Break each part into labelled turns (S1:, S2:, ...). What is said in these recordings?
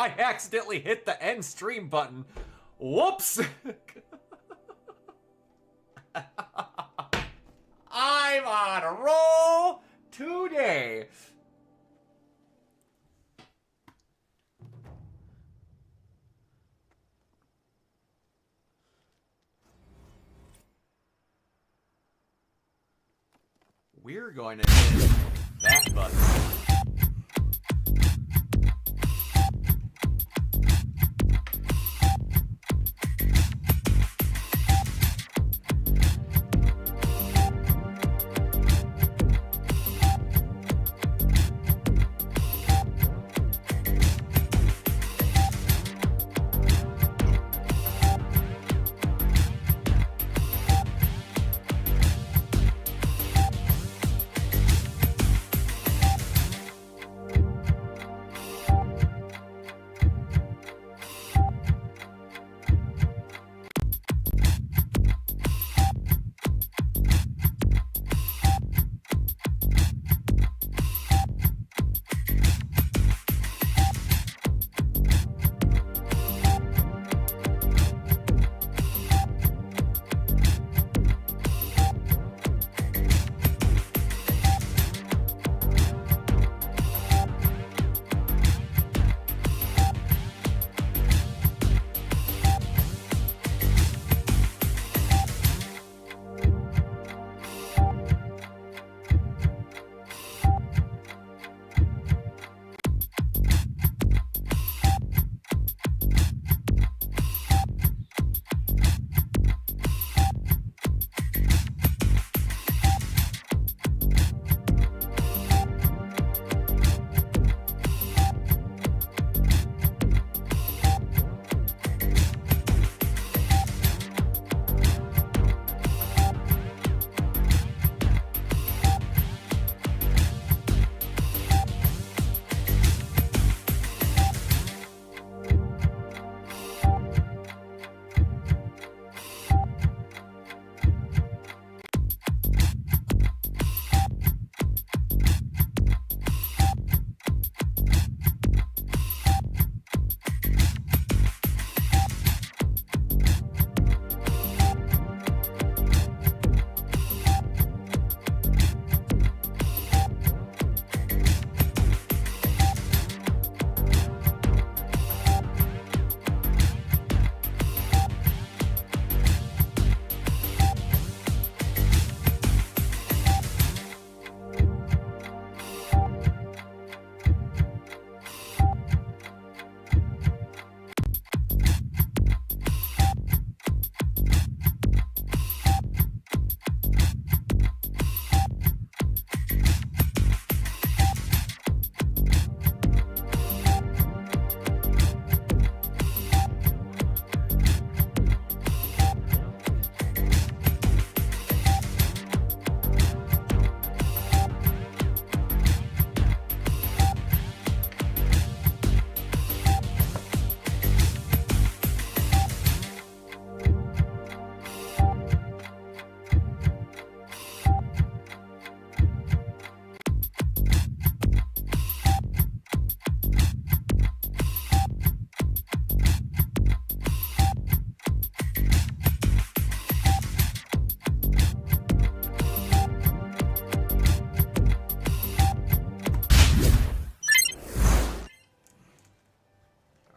S1: I accidentally hit the end stream button. Whoops. I'm on a roll today. We're going to hit that button.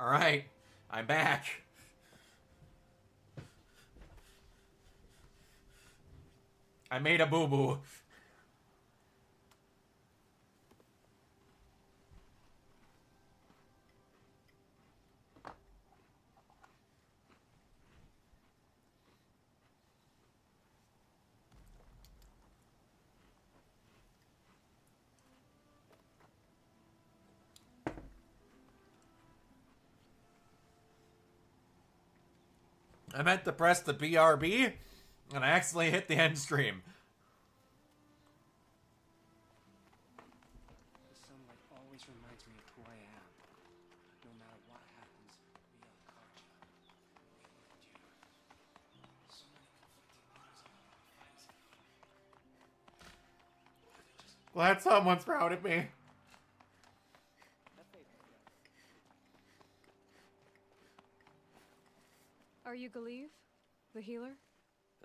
S1: All right, I'm back. I made a boo-boo. I meant to press the BRB, and I accidentally hit the end stream.
S2: The sunlight always reminds me of who I am. No matter what happens, we are culture. We endure. So many conflicting things about our fights.
S1: Glad someone's proud of me.
S3: Are you Galeev? The healer?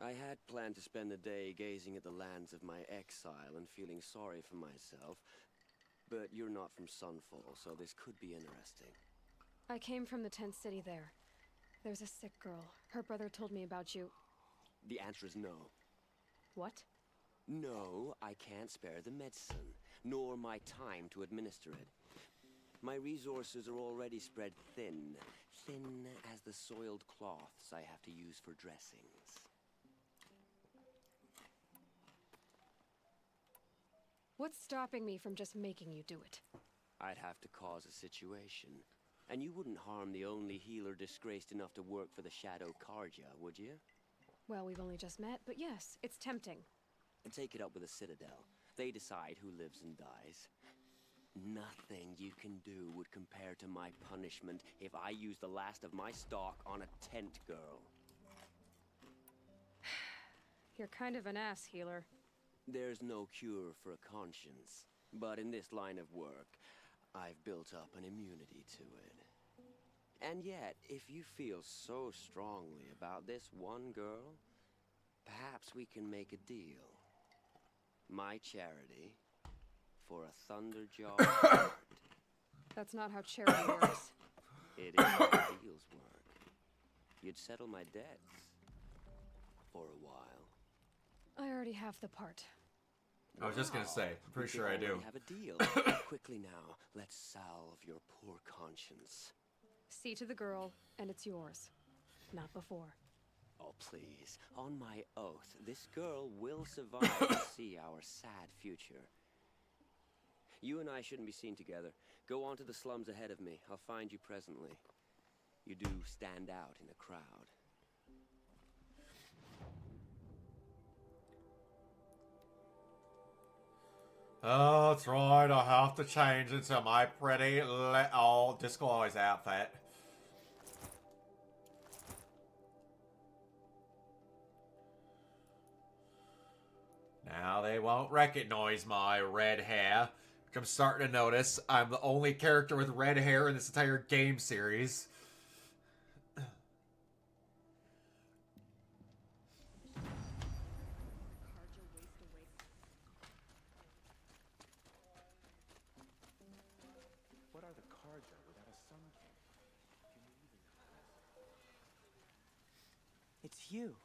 S4: I had planned to spend the day gazing at the lands of my exile and feeling sorry for myself, but you're not from Sunfall, so this could be interesting.
S3: I came from the tent city there. There's a sick girl. Her brother told me about you.
S4: The answer is no.
S3: What?
S4: No, I can't spare the medicine, nor my time to administer it. My resources are already spread thin, thin as the soiled cloths I have to use for dressings.
S3: What's stopping me from just making you do it?
S4: I'd have to cause a situation. And you wouldn't harm the only healer disgraced enough to work for the Shadow Karja, would you?
S3: Well, we've only just met, but yes, it's tempting.
S4: And take it up with the Citadel. They decide who lives and dies. Nothing you can do would compare to my punishment if I use the last of my stock on a tent girl.
S3: You're kind of an ass, healer.
S4: There's no cure for a conscience, but in this line of work, I've built up an immunity to it. And yet, if you feel so strongly about this one girl, perhaps we can make a deal. My charity for a Thunderjaw heart.
S3: That's not how charity works.
S4: It is how deals work. You'd settle my debts for a while.
S3: I already have the part.
S1: I was just gonna say, I'm pretty
S4: We
S1: sure I do.
S4: already have a deal. Quickly now, let's salve your poor conscience.
S3: See to the girl, and it's yours. Not before.
S4: Oh, please. On my oath, this girl will survive to see our sad future. You and I shouldn't be seen together. Go on to the slums ahead of me. I'll find you presently. You do stand out in a crowd.
S1: Oh, that's right. I have to change into my pretty little disguise outfit. Now they won't recognize my red hair, which I'm starting to notice. I'm the only character with red hair in this entire game series.
S2: What are the Karja without a sun king? Can you even It's you.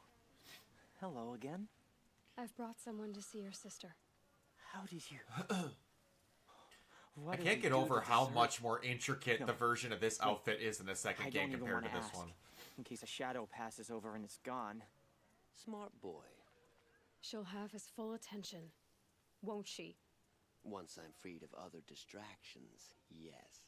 S2: Hello again.
S3: I've brought someone to see your sister.
S2: How did you...
S1: I
S2: What did
S1: can't
S2: you
S1: get
S2: do
S1: over
S2: to
S1: how
S2: deserve-
S1: much more intricate
S2: No.
S1: the version of this outfit is in the
S2: I
S1: second
S2: don't
S1: game
S2: even
S1: compared to
S2: wanna
S1: this
S2: ask,
S1: one.
S2: in case a shadow passes over and it's gone.
S4: Smart boy.
S3: She'll have his full attention. Won't she?
S4: Once I'm freed of other distractions, yes.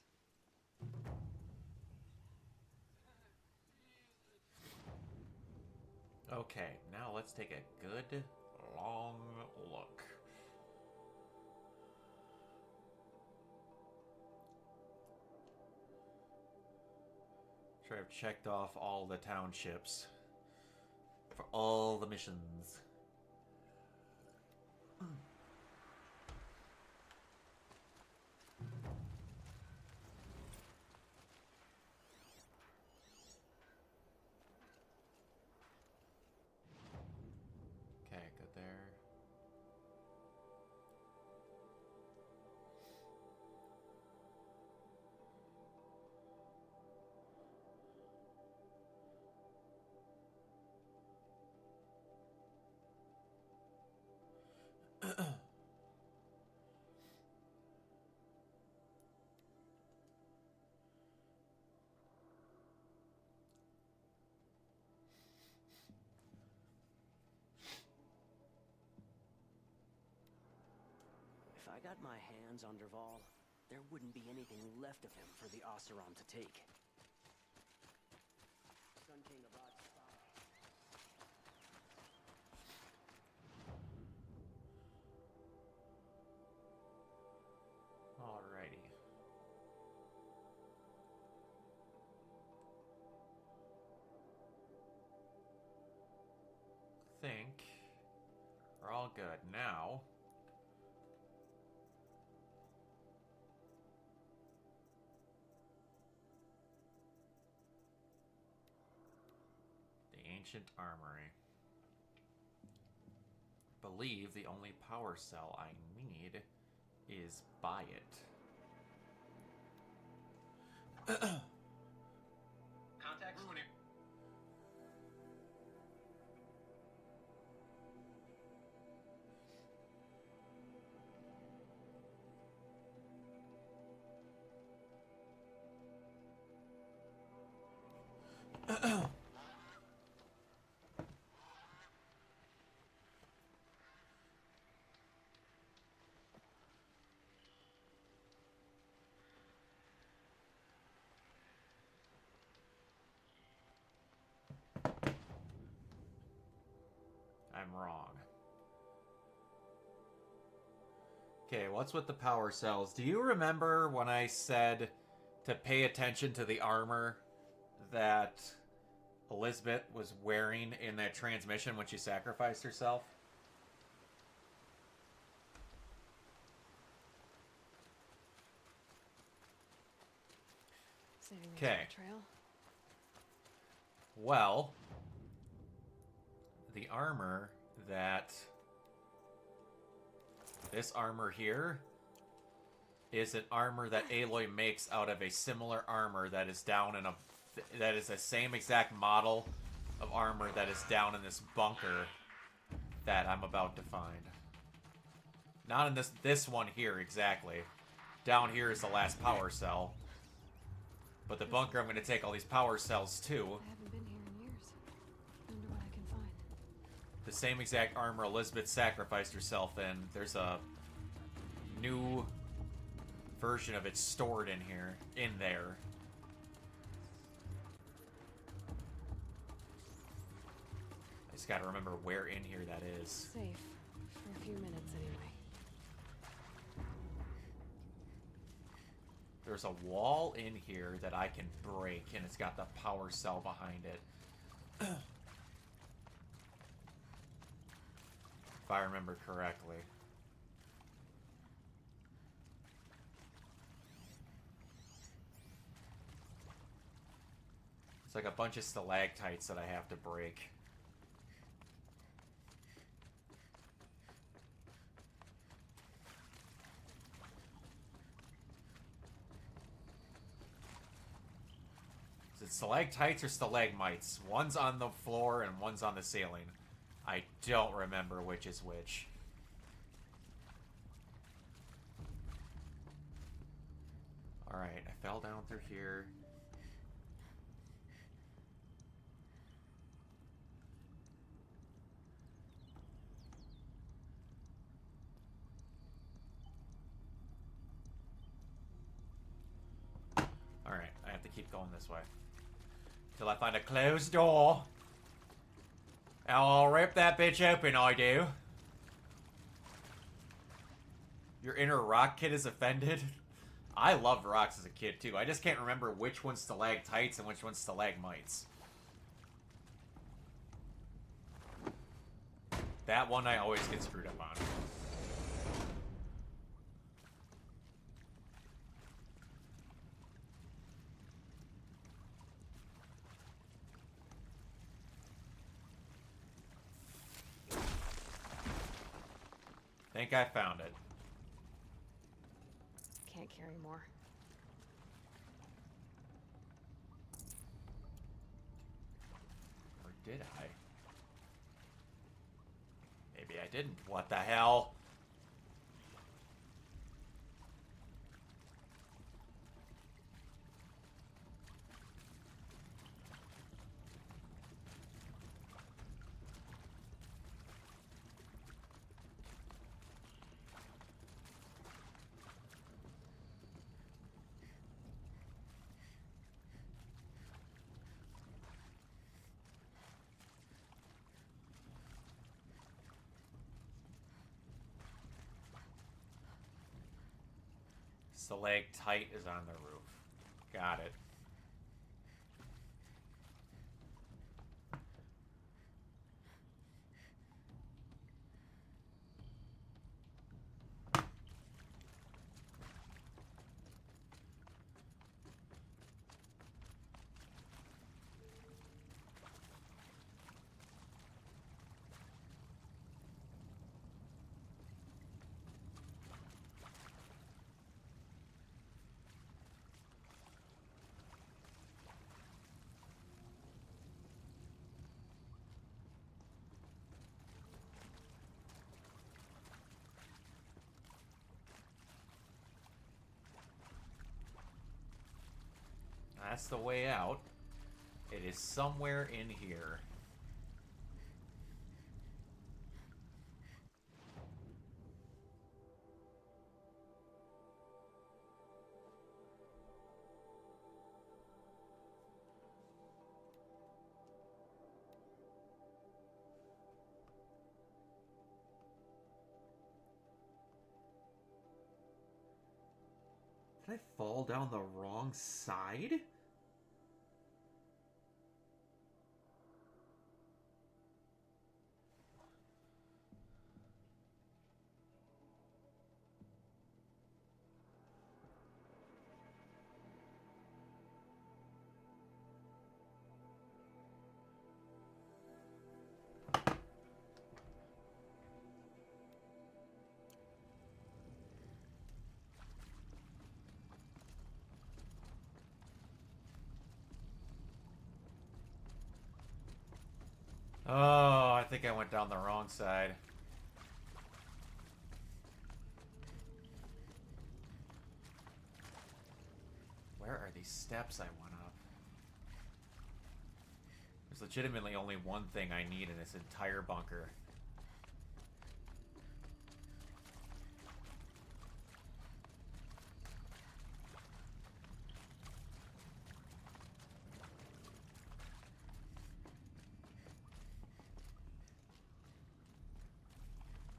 S1: Okay, now let's take a good, long look. Sure, I've checked off all the townships for all the missions. Okay, good there.
S5: If I got my hands on Derval, there wouldn't be anything left of him for the Oseram to take. Sun King Abad's spot.
S1: Alrighty. Think we're all good now. Ancient Armory. Believe the only power cell I need is by it.
S2: Contact ruining.
S1: I'm wrong. Okay, what's with the power cells? Do you remember when I said to pay attention to the armor that Elizabeth was wearing in that transmission when she sacrificed herself?
S3: Saving us
S1: Okay.
S3: the trail.
S1: Well, the armor that... This armor here is an armor that Aloy makes out of a similar armor that is down in a... That is the same exact model of armor that is down in this bunker that I'm about to find. Not in this one here, exactly. Down here is the last power cell. But the bunker, I'm going to take all these power cells to.
S3: I haven't been here in years. Wonder what I can find.
S1: The same exact armor Elizabeth sacrificed herself in. There's a new version of it stored in here, in there. I just gotta remember where in here that is.
S3: Safe. For a few minutes, anyway.
S1: There's a wall in here that I can break, and it's got the power cell behind it. If I remember correctly. It's like a bunch of stalactites that I have to break. Is it stalactites or stalagmites? One's on the floor and one's on the ceiling. I don't remember which is which. Alright, I fell down through here. Alright, I have to keep going this way. Till I find a closed door. I'll rip that bitch open, I do. Your inner rock kid is offended? I loved rocks as a kid, too. I just can't remember which one's stalactites and which one's stalagmites. That one I always get screwed up on. Think I found it.
S3: Can't carry more.
S1: Or did I? Maybe I didn't. What the hell? Stalactite is on the roof. Got it. That's the way out. It is somewhere in here. Did I fall down the wrong side? Oh, I think I went down the wrong side. Where are these steps I went up? There's legitimately only one thing I need in this entire bunker.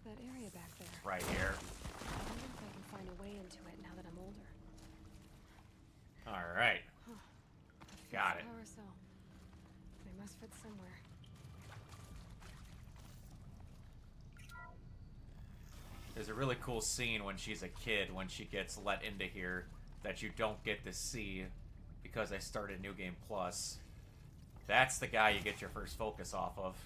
S3: That area back there.
S1: Right here.
S3: I wonder if I can find a way into it now that I'm older.
S1: Alright.
S3: Huh.
S1: Got it.
S3: Power cell. They must fit somewhere.
S1: There's a really cool scene when she's a kid, when she gets let into here, that you don't get to see because I started New Game Plus. That's the guy you get your first focus off of.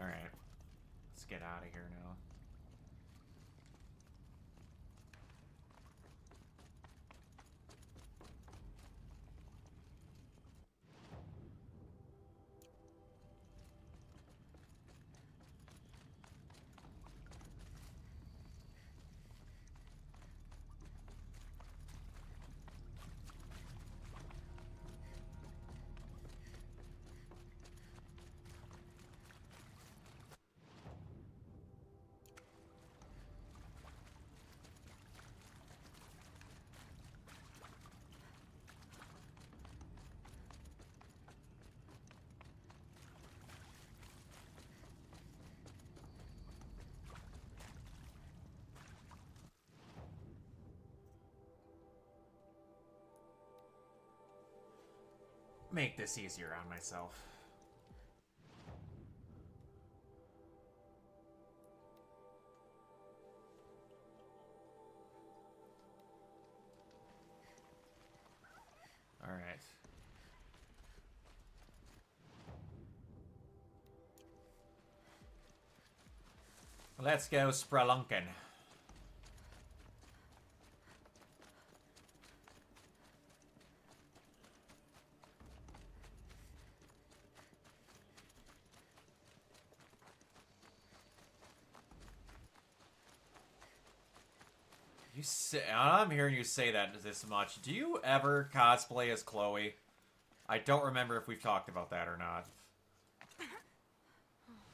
S1: Alright. Let's get out of here now. Make this easier on myself. All right. Let's go spelunking. You say, I'm hearing you say that this much. Do you ever cosplay as Chloe? I don't remember if we've talked about that or not.
S3: I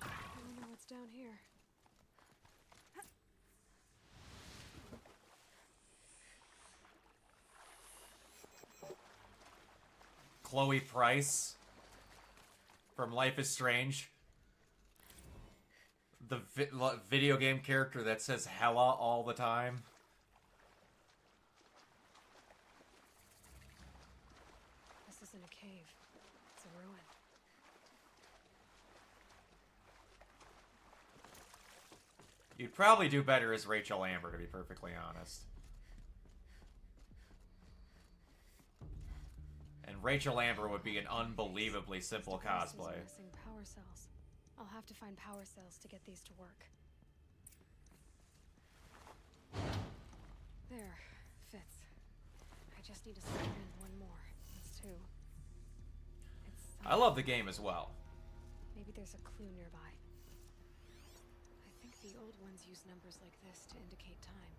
S3: don't know what's down here.
S1: Chloe Price from Life is Strange. The video game character that says hella all the time.
S3: This isn't a cave. It's a ruin.
S1: You'd probably do better as Rachel Amber, to be perfectly honest. And Rachel Amber would be an unbelievably simple cosplay.
S3: Missing power cells. I'll have to find power cells to get these to work. There. Fits. I just need to slide in one more. That's two. It's
S1: I love the game as well.
S3: Maybe there's a clue nearby. ones use numbers like this to indicate time.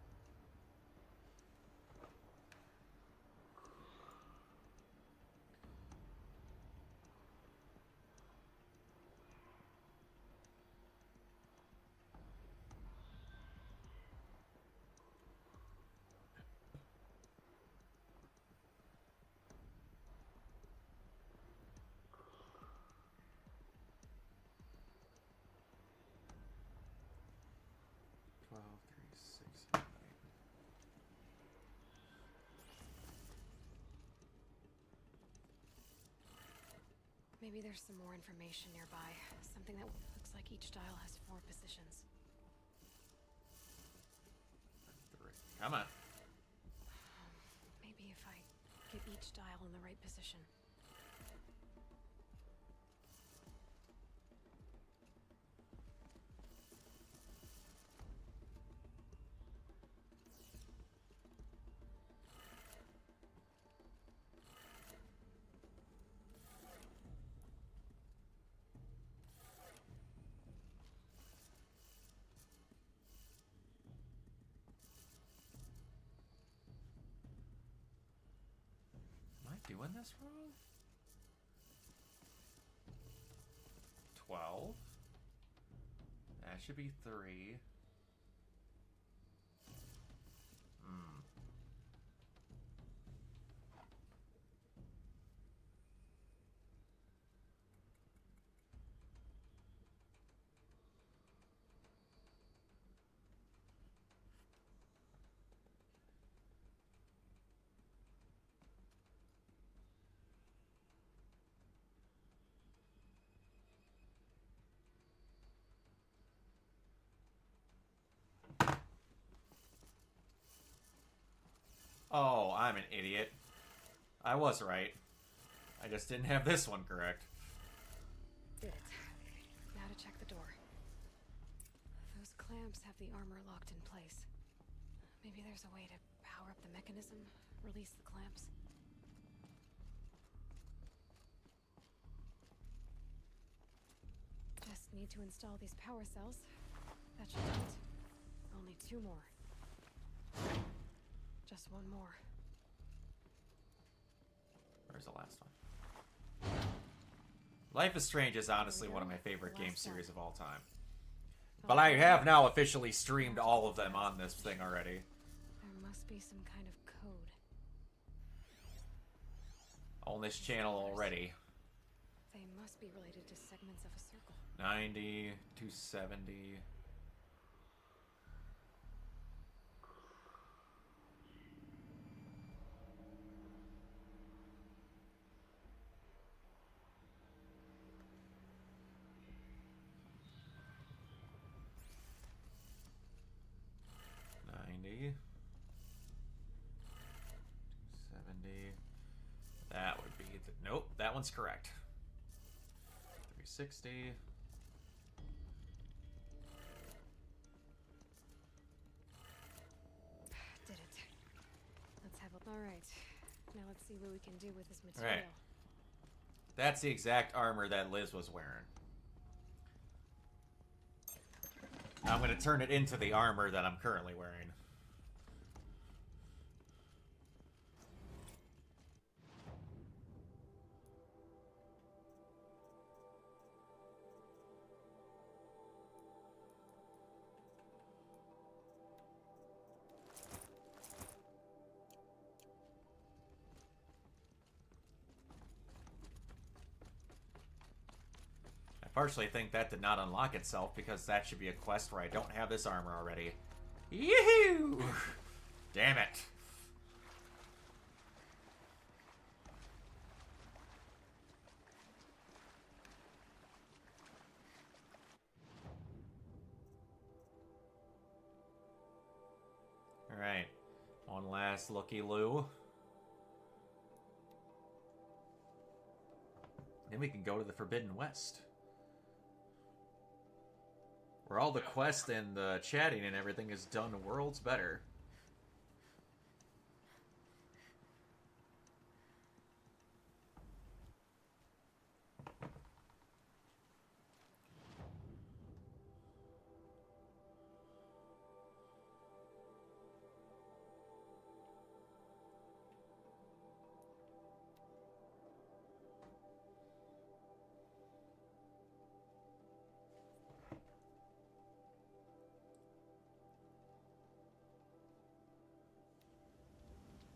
S3: Maybe there's some more information nearby. Something that looks like each dial has 4 positions.
S1: 3. Come on.
S3: Maybe if I get each dial in the right position.
S1: Am I doing this wrong? 12. That should be 3. Hmm. Oh, I'm an idiot. I was right. I just didn't have this one correct.
S3: Did it. Now to check the door. Those clamps have the armor locked in place. Maybe there's a way to power up the mechanism, release the clamps. Just need to install these power cells. That should do it. Only 2 more. Just 1 more.
S1: Where's the last one? Life is Strange is honestly one of my favorite game series of all time. But I have now officially streamed all of them on this thing already.
S3: There must be some kind of code.
S1: On this channel already.
S3: They must be related to segments of a circle.
S1: 90, 270. That would be the, nope, that one's correct. 360.
S3: Did it. Let's have a... Alright. Now let's see what we can do with this material.
S1: Right. That's the exact armor that Liz was wearing. I'm going to turn it into the armor that I'm currently wearing. Partially think that did not unlock itself because that should be a quest where I don't have this armor already. Yoo-hoo! Damn it. Alright. One last looky-loo. Then we can go to the Forbidden West. Where all the quests and the chatting and everything is done worlds better.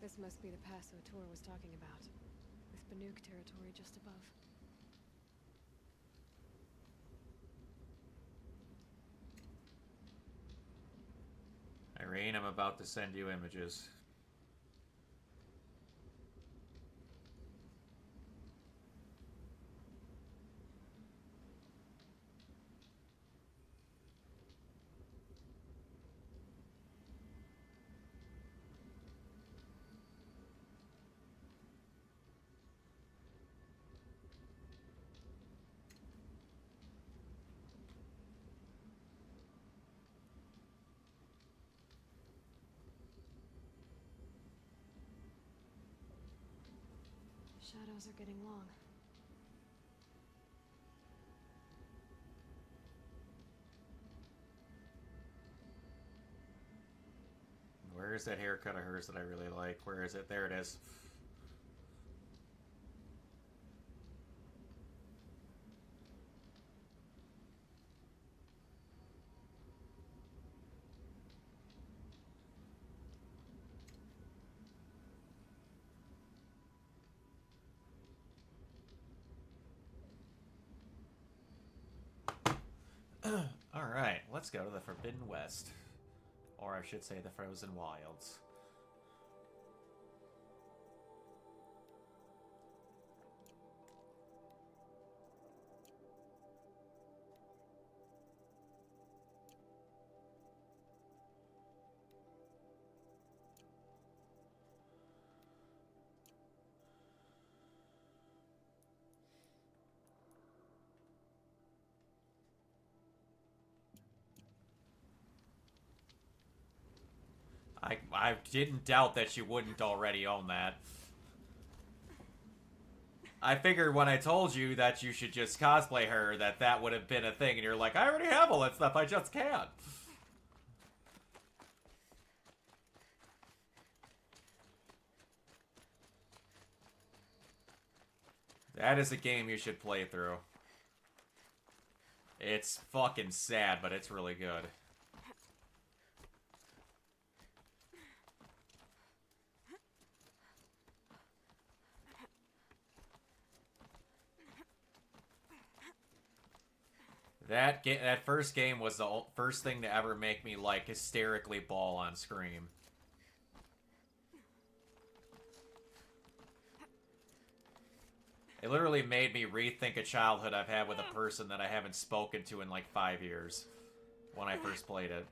S3: This must be the pass O'Toole was talking about, with Banuk territory just above.
S1: Irene, I'm about to send you images.
S3: Shadows are getting long.
S1: Where is that haircut of hers that I really like? Where is it? There it is. Alright, let's go to the Forbidden West. Or I should say the Frozen Wilds. I didn't doubt that you wouldn't already own that. I figured when I told you that you should just cosplay her, that would have been a thing, and you're like, I already have all that stuff, I just can't. That is a game you should play through. It's fucking sad, but it's really good. That first game was the first thing to ever make me, like, hysterically bawl on Scream. It literally made me rethink a childhood I've had with a person that I haven't spoken to in like 5 years when I first played it.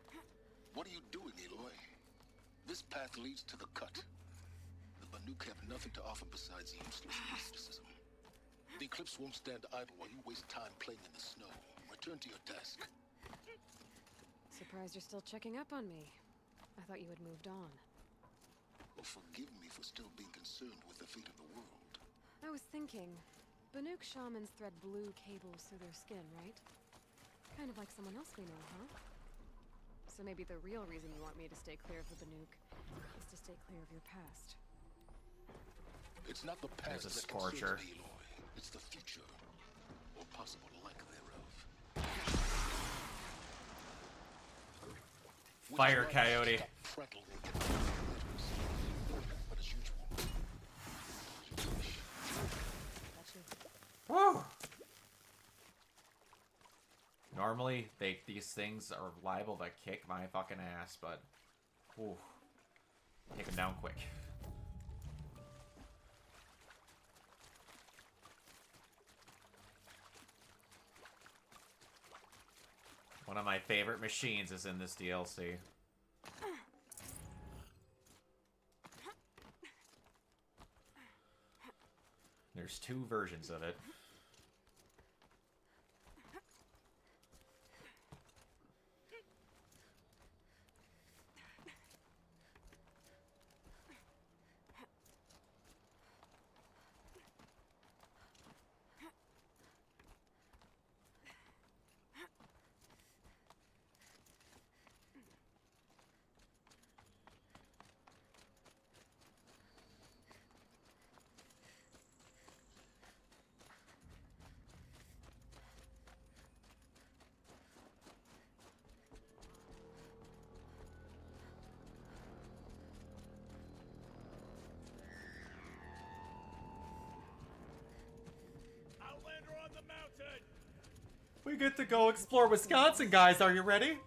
S6: What are you doing, Aloy? This path leads to the cut. The Banuk have nothing to offer besides useless mysticism. The Eclipse won't stand idle while you waste time playing in the snow. Return to your task.
S3: Surprised you're still checking up on me. I thought you had moved on.
S6: Well, forgive me for still being concerned with the fate of the world.
S3: I was thinking, Banuk shamans thread blue cables through their skin, right? Kind of like someone else we know, huh? So maybe the real reason you want me to stay clear of the Banuk is to stay clear of your past.
S6: It's not the past
S1: There's a
S6: that concerns
S1: scorcher.
S6: me, Aloy. It's the future, or possible lack thereof.
S1: Fire Coyote.
S6: Stop prattling and get back to letters. But as usual,
S1: Woo! Normally, these things are liable to kick my fucking ass, but... Whew. Take them down quick. One of my favorite machines is in this DLC. There's 2 versions of it. We get to go explore Wisconsin, guys. Are you ready?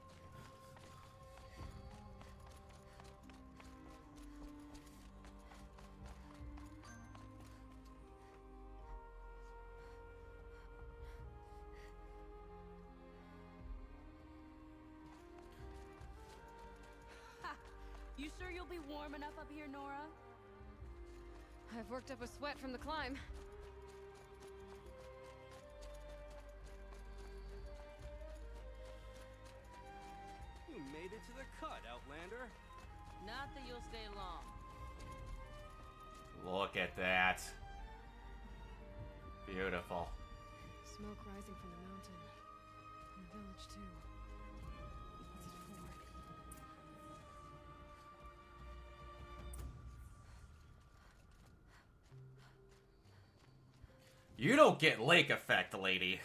S7: You sure you'll be warm enough up here, Nora?
S3: I've worked up a sweat from the climb.
S5: You made it to the cut, Outlander.
S7: Not that you'll stay long.
S1: Look at that. Beautiful.
S3: Smoke rising from the mountain. And the village, too. What's it for?
S1: You don't get lake effect, lady.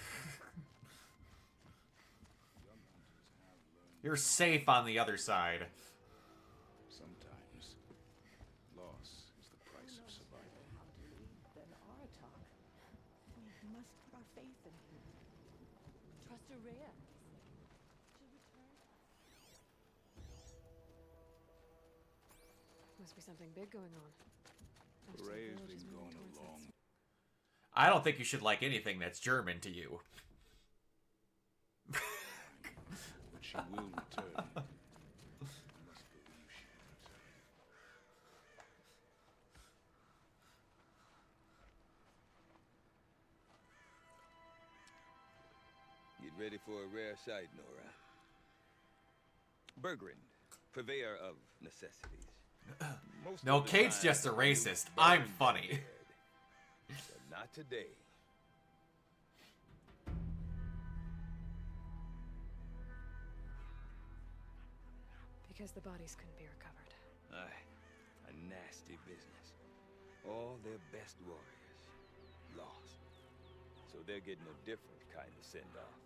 S1: You're safe on the other side.
S6: Sometimes, loss is the price of survival.
S8: Than our talk. We must put our faith in him.
S7: Trust Araya. She'll return.
S3: Must be something big going on. Most of the
S6: Ray's
S3: village is
S6: been
S3: moving
S6: going
S3: towards
S6: along.
S3: it.
S1: I don't think you should like anything that's German to you.
S6: But she will return. You must believe she will return.
S9: Get ready for a rare sight, Nora. Bergrind, purveyor of necessities. Most
S1: No,
S9: of the
S1: Kate's
S9: time,
S1: just a
S9: you
S1: racist.
S9: burn
S1: I'm
S9: them
S1: funny.
S9: dead. But not today.
S3: Because the bodies couldn't be recovered.
S9: Aye, a nasty business. All their best warriors lost. So they're getting a different kind of send-off.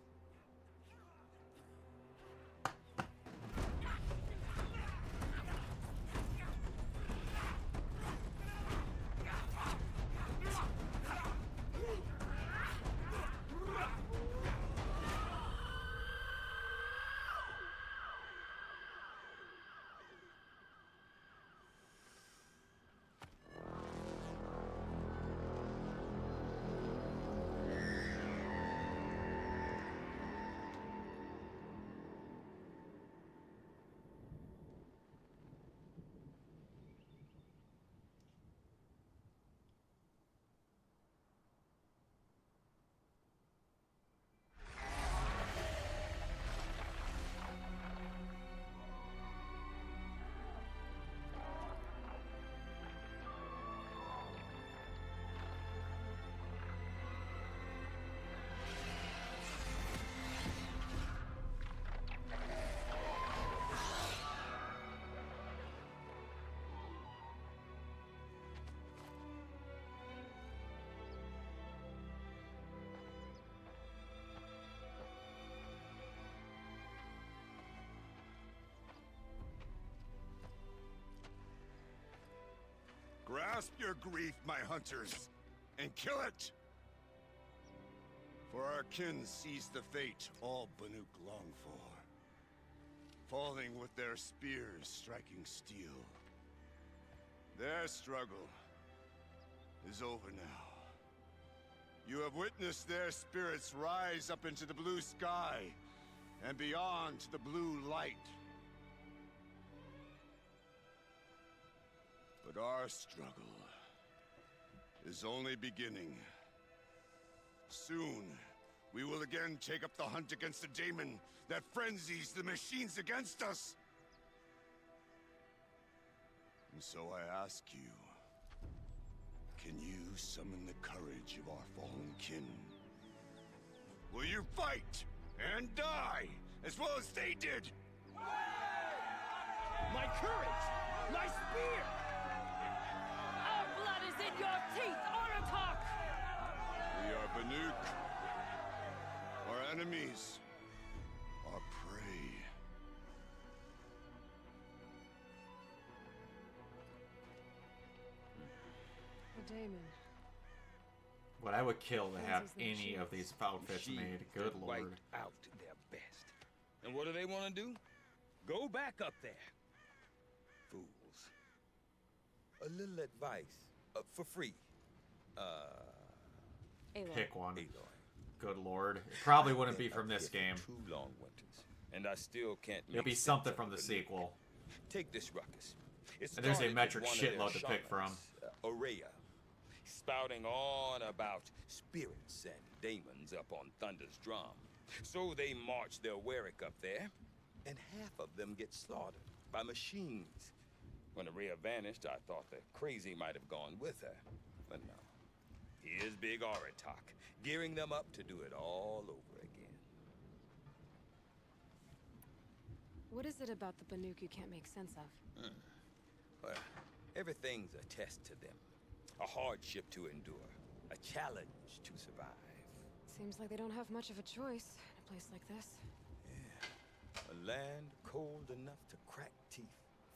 S10: Grasp your grief, my hunters, and kill it! For our kin sees the fate all Banuk long for, falling with their spears striking steel. Their struggle is over now. You have witnessed their spirits rise up into the blue sky and beyond to the blue light. But our struggle is only beginning. Soon, we will again take up the hunt against the daemon that frenzies the machines against us. And so I ask you, can you summon the courage of our fallen kin? Will you fight and die as well as they did?
S5: My courage! My spear!
S7: Our blood is in your teeth, Aratak!
S10: We are Banuk. Our enemies are prey.
S3: A daemon.
S1: But I would kill to have
S3: Fancies the
S1: any of
S3: machines.
S1: these outfits
S9: Machines
S1: made. Good
S9: that
S1: lord.
S9: wipe out their best. And what do they want to do? Go back up there. Fools. A little advice. For free.
S3: Aloy.
S1: Pick one.
S9: Aloy.
S1: Good lord. It probably wouldn't
S9: Been
S1: be from
S9: up
S1: this
S9: here
S1: game.
S9: for 2 long winters, and I still can't
S1: It'll
S9: make
S1: be
S9: sense
S1: something
S9: of
S1: from the
S9: it.
S1: sequel.
S9: Take this ruckus. It
S1: And there's a
S9: started
S1: metric
S9: with one of their
S1: shitload to pick from.
S9: shamans, Aurea, spouting on about spirits and demons up on Thunder's drum. So they march their Warwick up there, and half of them get slaughtered by machines. When Aurea vanished, I thought the crazy might have gone with her, but no. Here's Big Aratok, gearing them up to do it all over again.
S3: What is it about the Banuk you can't make sense of?
S9: Well, everything's a test to them. A hardship to endure. A challenge to survive.
S3: Seems like they don't have much of a choice in a place like this.
S9: A land cold enough to crack teeth,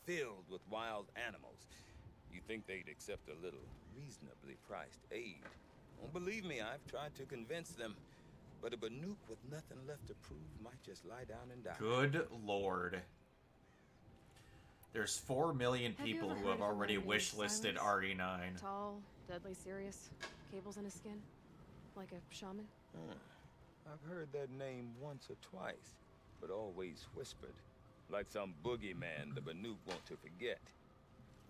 S9: filled with wild animals. You think they'd accept a little reasonably priced aid. Don't believe me, I've tried to convince them. But a Banuk with nothing left to prove might just lie down and die.
S1: Good lord. There's 4 million
S3: Have you
S1: people
S3: ever
S1: who
S3: heard
S1: have
S3: of a
S1: already
S3: man named
S1: wish-listed
S3: Silence?
S1: RE9.
S3: Tall, deadly serious, cables in his skin, like a shaman.
S9: I've heard that name once or twice, but always whispered. Like some boogeyman the Banuk want to forget.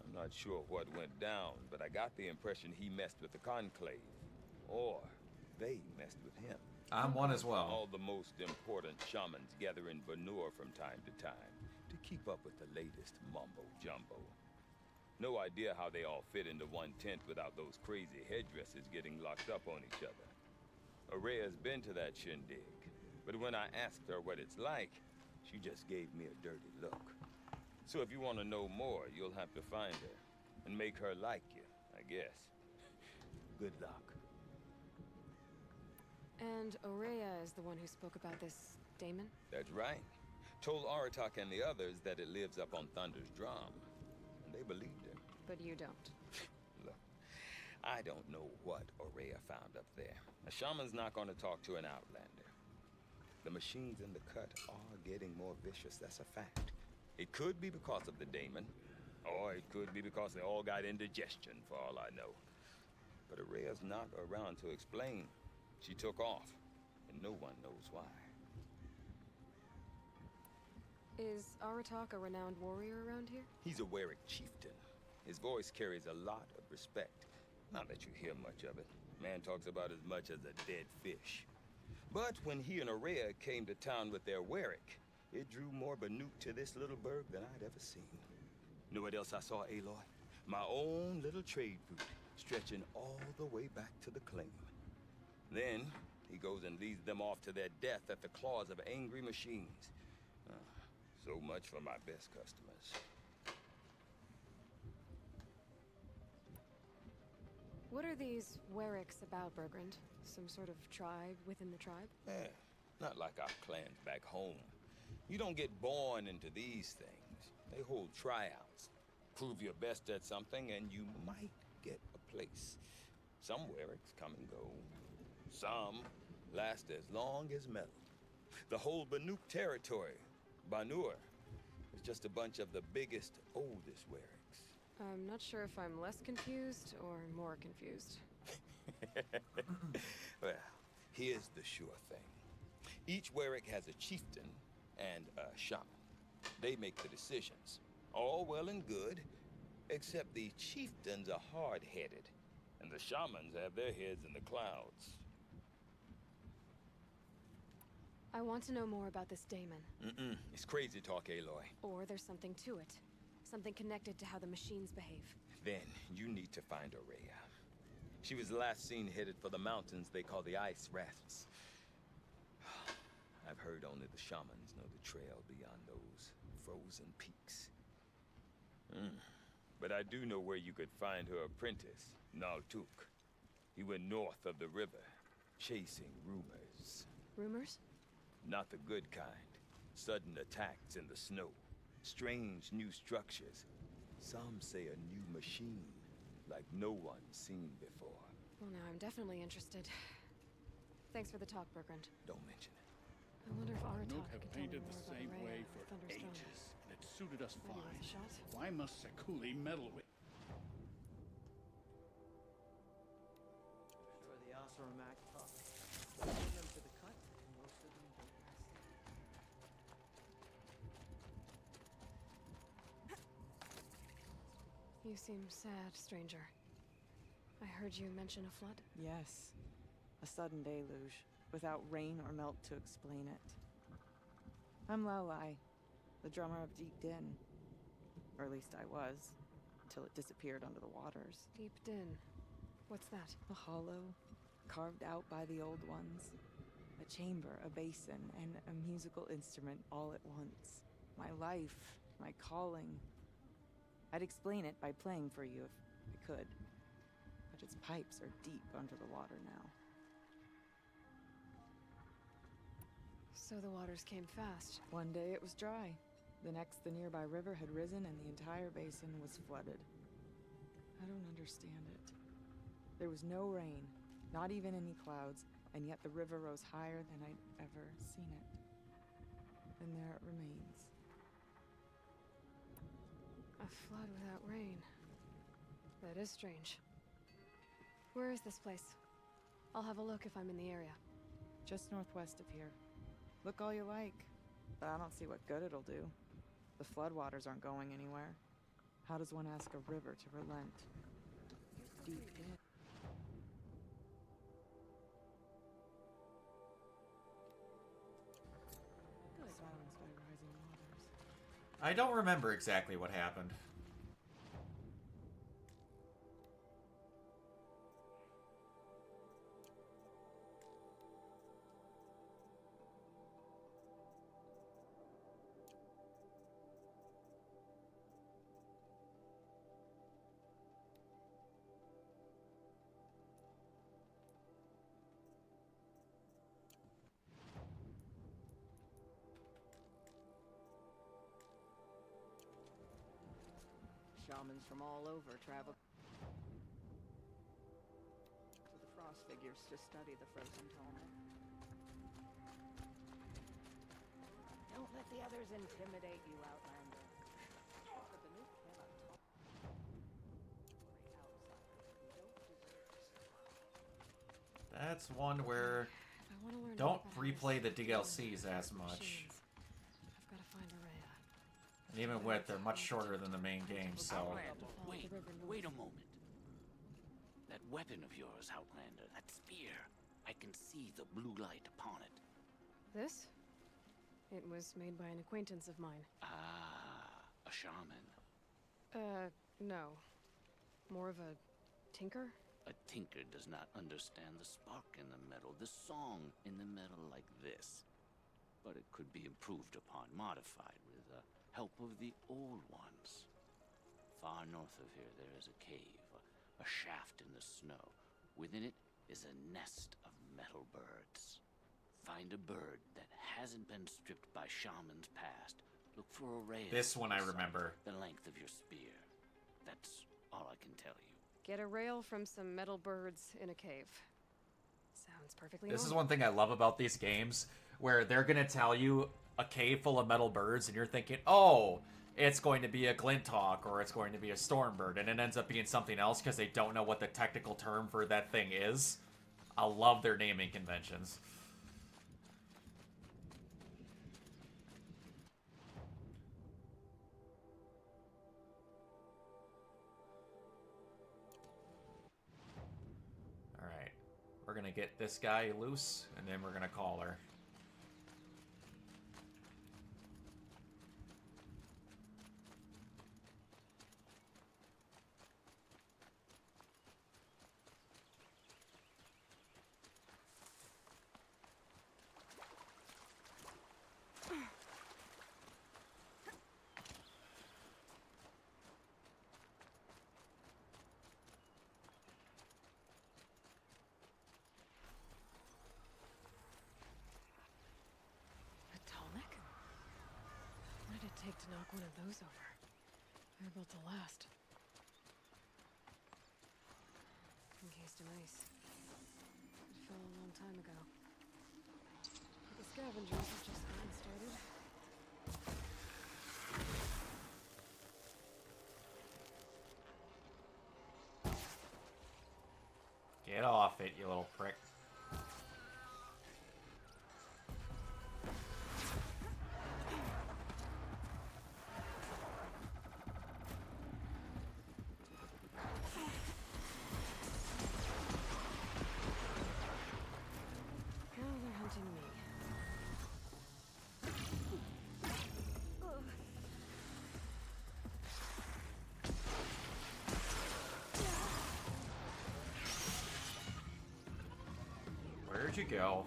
S9: I'm not sure what went down, but I got the impression he messed with the Conclave. Or they messed with him.
S1: I'm one as well.
S9: All the most important shamans gather in Banur from time to time to keep up with the latest mumbo-jumbo. No idea how they all fit into one tent without those crazy headdresses getting locked up on each other. Aurea's been to that shindig, but when I asked her what it's like, she just gave me a dirty look. So if you want to know more, you'll have to find her and make her like you, I guess. Good luck.
S3: And Aurea is the one who spoke about this daemon?
S9: That's right. Told Aratak and the others that it lives up on Thunder's drum. And they believed him.
S3: But you don't.
S9: Look, I don't know what Aurea found up there. A shaman's not going to talk to an outlander. The machines in the cut are getting more vicious, that's a fact. It could be because of the daemon, or it could be because they all got indigestion, for all I know. But Aurea's not around to explain. She took off, and no one knows why.
S3: Is Aratak a renowned warrior around here?
S9: He's a Warwick chieftain. His voice carries a lot of respect. Not that you hear much of it. Man talks about as much as a dead fish. But when he and Aurea came to town with their Warwick, it drew more Banuk to this little burg than I'd ever seen. Know what else I saw, Aloy? My own little trade route, stretching all the way back to the claim. Then, he goes and leads them off to their death at the claws of angry machines. So much for my best customers.
S3: What are these Warwicks about, Bergrand? Some sort of tribe within the tribe?
S9: Yeah, not like our clans back home. You don't get born into these things. They hold tryouts. Prove your best at something and you might get a place. Some Warwicks come and go. Some last as long as metal. The whole Banuk territory, Banur, is just a bunch of the biggest, oldest Warwicks.
S3: I'm not sure if I'm less confused or more confused.
S9: Well, here's the sure thing. Each Warwick has a chieftain and a shaman. They make the decisions. All well and good, except the chieftains are hard-headed, and the shamans have their heads in the clouds.
S3: I want to know more about this daemon.
S9: It's crazy talk, Aloy.
S3: Or there's something to it. Something connected to how the machines behave.
S9: Then you need to find Aurea. She was last seen headed for the mountains they call the Ice Rafts. I've heard only the shamans know the trail beyond those frozen peaks. But I do know where you could find her apprentice, Naltuk. He went north of the river, chasing rumors.
S3: Rumors?
S9: Not the good kind. Sudden attacks in the snow. Strange new structures. Some say a new machine, like no one's seen before.
S3: Well, now I'm definitely interested. Thanks for the talk, Bergrand.
S9: Don't mention it.
S3: I wonder if
S11: Nuke
S3: Aratak
S11: have
S3: can tell me
S11: painted
S3: more
S11: the
S3: about
S11: same
S3: Rhea
S11: way
S3: or
S11: for
S3: Thunderstone.
S11: ages, and it suited us
S3: Maybe worth
S11: fine.
S3: a shot?
S11: Why must Sekuli meddle with...
S5: Sure the Osramak talk. Send them to the cut, and most of them don't last.
S3: You seem sad, stranger. I heard you mention a flood.
S12: Yes. A sudden deluge, without rain or melt to explain it. I'm Lalai, the drummer of Deep Din. Or at least I was, until it disappeared under the waters.
S3: Deep Din. What's that?
S12: A hollow, carved out by the old ones. A chamber, a basin, and a musical instrument all at once. My life, my calling. I'd explain it by playing for you if I could. But its pipes are deep under the water now.
S3: So the waters came fast.
S12: One day it was dry. The next, the nearby river had risen and the entire basin was flooded. I don't understand it. There was no rain, not even any clouds, and yet the river rose higher than I'd ever seen it. And there it remains.
S3: A flood without rain. That is strange. Where is this place? I'll have a look if I'm in the area.
S12: Just northwest of here. Look all you like, but I don't see what good it'll do. The floodwaters aren't going anywhere. How does one ask a river to relent? Deep in. Silenced by rising waters.
S1: I don't remember exactly what happened.
S8: Shamans from all over travel to the frost figures to study the frozen Talmud. Don't let the others intimidate you, Outlander. But the Nuke cannot talk.
S1: That's one where
S3: If I want to learn
S1: don't
S3: more about how
S1: replay the
S3: this
S1: DLCs
S3: works
S1: as
S3: with
S1: much.
S3: machines, I've got to find Rhea.
S1: And even with, they're much shorter than the main game, so...
S7: Outlander, wait a moment. That weapon of yours, Outlander, that spear, I can see the blue light upon it.
S3: This? It was made by an acquaintance of mine.
S7: Ah, a shaman.
S3: No. More of a tinker?
S7: A tinker does not understand the spark in the metal, the song in the metal like this. But it could be improved upon, modified with the help of the old ones. Far north of here, there is a cave, a shaft in the snow. Within it is a nest of metal birds. Find a bird that hasn't been stripped by shamans past. Look for a rail.
S1: This one I remember.
S7: The length of your spear. That's all I can tell you.
S3: Get a rail from some metal birds in a cave. Sounds perfectly
S1: This is
S3: normal.
S1: one thing I love about these games, where they're going to tell you a cave full of metal birds, and you're thinking, oh, it's going to be a glint hawk, or it's going to be a stormbird, and it ends up being something else because they don't know what the technical term for that thing is. I love their naming conventions. Alright, we're going to get this guy loose, and then we're going to call her.
S3: A Tallneck? What did it take to knock one of those over? They're built to last. encased in ice. It fell a long time ago. But the scavengers have just gotten started.
S1: Get off it, you little prick.
S3: Now they're hunting me.
S1: Where'd you go?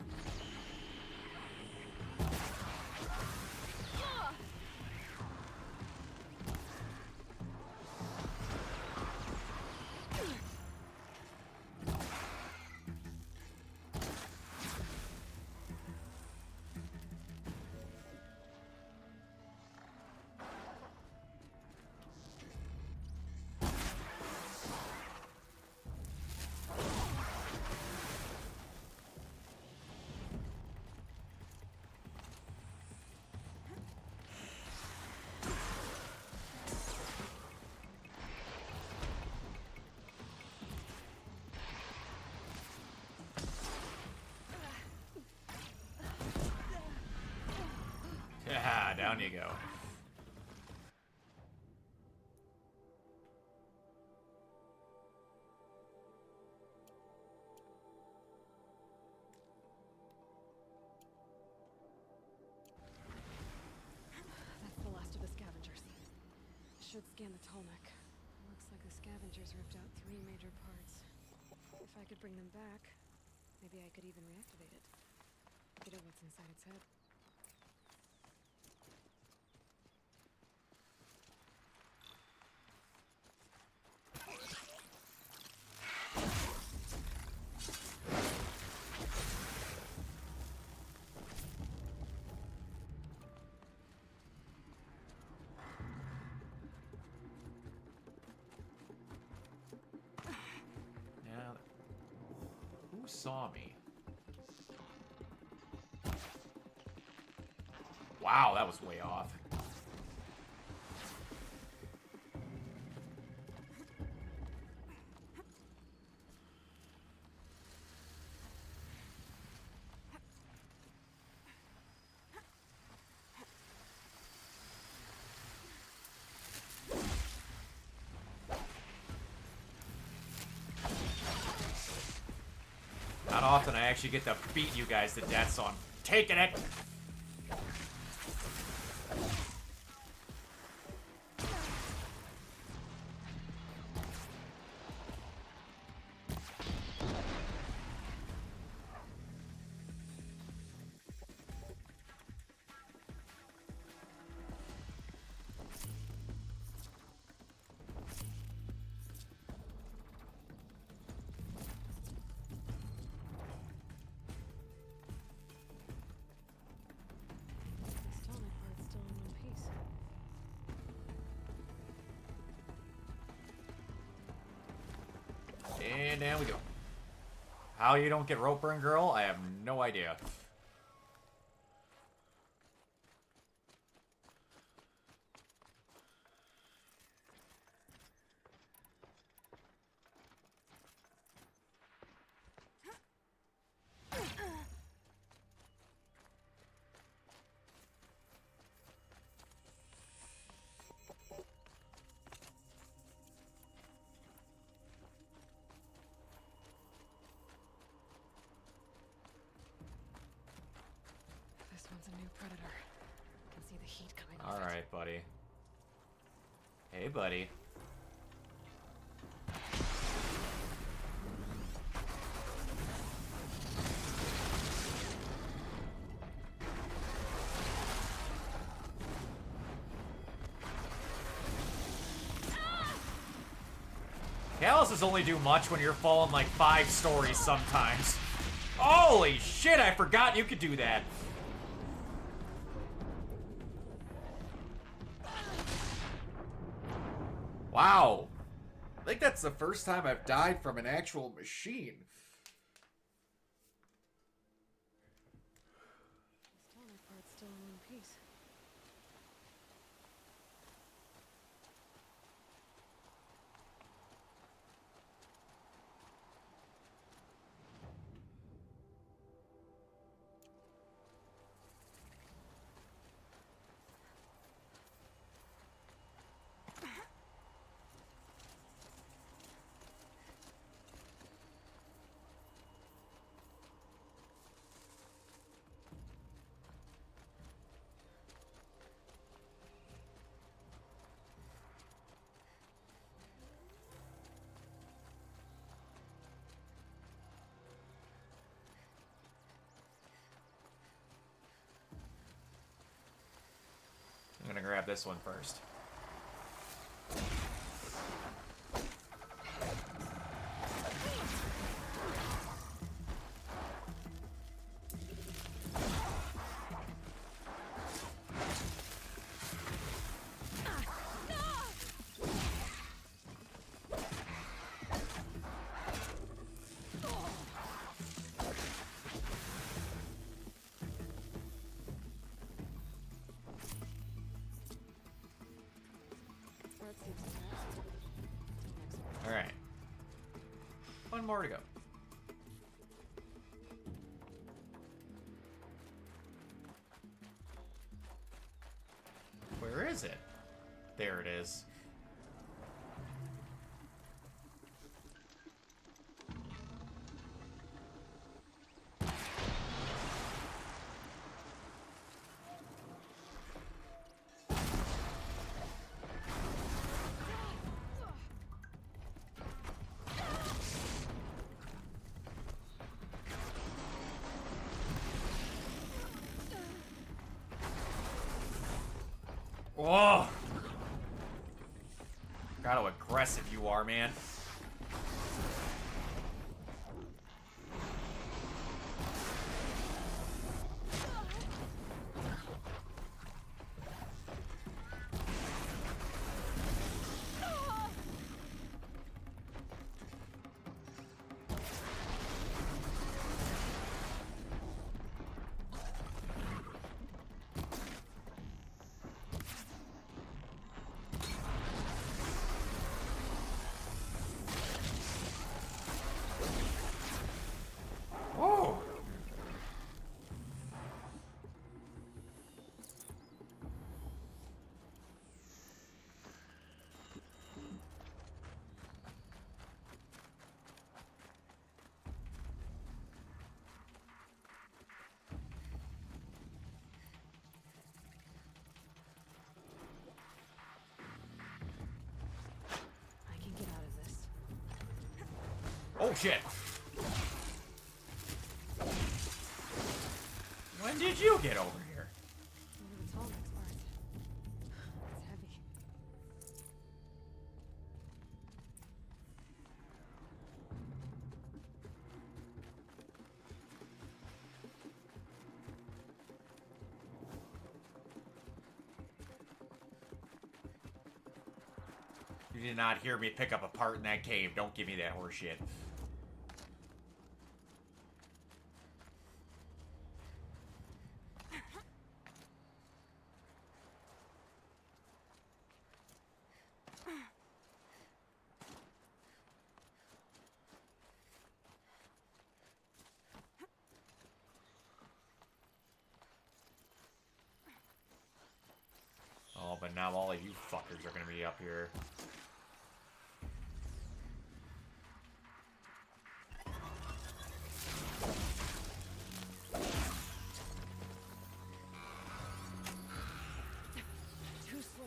S1: Yeah, down you go.
S3: That's the last of the scavengers. Should scan the Tallneck. Looks like the scavengers ripped out 3 major parts. If I could bring them back, maybe I could even reactivate it. Get at what's inside its head.
S1: Yeah. Who saw me? Wow, that was way off. Not often I actually get to beat you guys to death, so I'm taking it.
S3: This Tallneck part's still in one piece.
S1: And down we go. How you don't get rope burn, girl, I have no idea.
S3: This one's a new predator. Can see the heat coming off it.
S1: Alright, buddy. Hey, buddy. Calluses only do much when you're falling like 5 stories sometimes. Holy shit, I forgot you could do that. Wow. I think that's the first time I've died from an actual machine.
S3: The smaller part's still in one piece.
S1: I'm gonna grab this one first. Alright. One more to go. Where is it? There it is. Whoa! God, how aggressive you are, man. Oh!
S3: I can get out of this.
S1: Oh shit! When did you get over here?
S3: Maybe the tall next part. It's heavy.
S1: You did not hear me pick up a part in that cave. Don't give me that horse shit. Oh, but now all of you fuckers are gonna be up here.
S3: Too slow.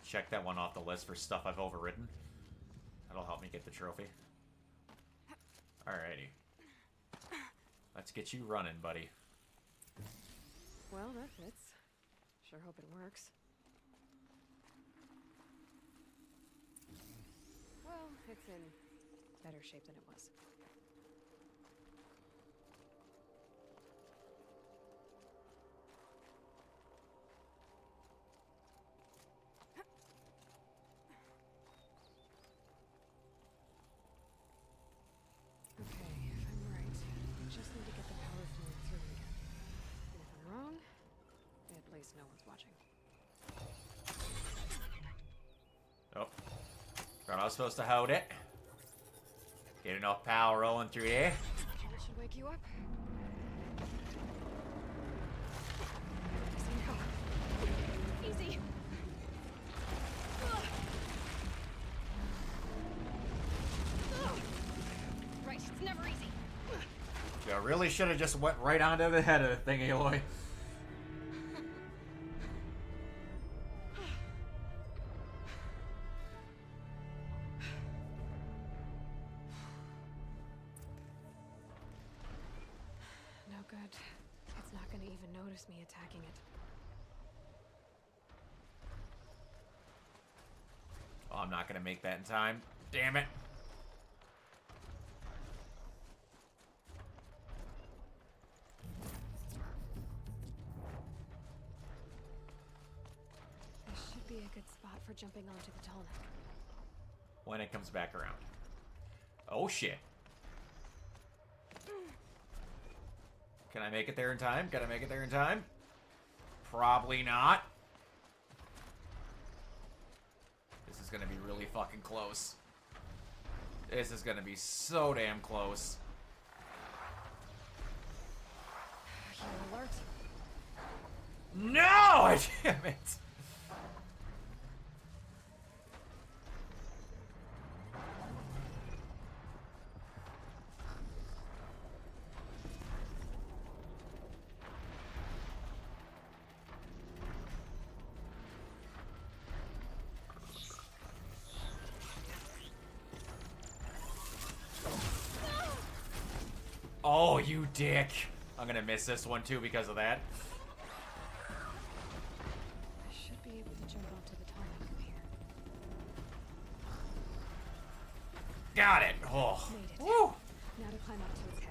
S1: Check that one off the list for stuff I've overridden. That'll help me get the trophy. Alrighty. Let's get you running, buddy.
S3: Well, that fits. Sure hope it works. Well, it's in better shape than it was. guess no one's watching.
S1: Oh. Thought I was supposed to hold it. Get enough power rolling through there.
S3: That should wake you up. Easy now. Easy. Right, it's never easy.
S1: You really should have just went right onto the head of the thing, Aloy.
S3: No good. It's not gonna even notice me attacking it.
S1: Oh, I'm not gonna make that in time. Damn it.
S3: This should be a good spot for jumping onto the tall neck.
S1: When it comes back around. Oh, shit. Can I make it there in time? Can I make it there in time? Probably not. This is gonna be really fucking close. This is gonna be so damn close.
S3: Hero alert.
S1: No! Damn it! Oh, you dick. I'm gonna miss this one too because of that.
S3: I should be able to jump onto the tall neck from here.
S1: Got it. Oh.
S3: Made it.
S1: Woo.
S3: Now to climb up to its head.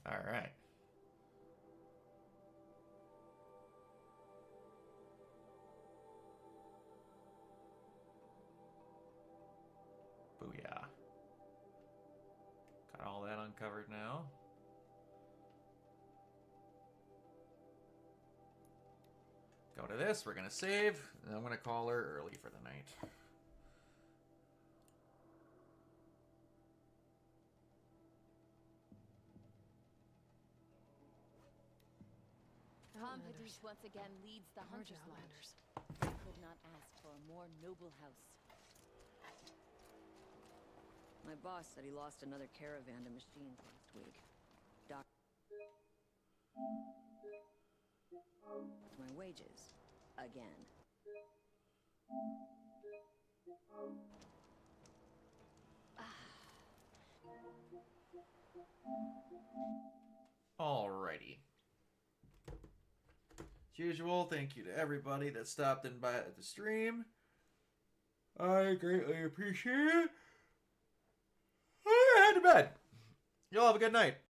S1: All right. Booyah. Got all that uncovered now. Go to this, we're gonna save, and I'm gonna call her early for the night.
S3: Outlanders.
S13: once again leads the
S3: Gorgeous
S13: Hunters' Lodge.
S3: Outlanders.
S13: Could not ask for a more noble house.
S14: My boss said he lost another caravan to machines last week. My wages. Again.
S1: Alrighty. As usual, thank you to everybody that stopped in by at the stream. I greatly appreciate it. I head to bed. Y'all have a good night.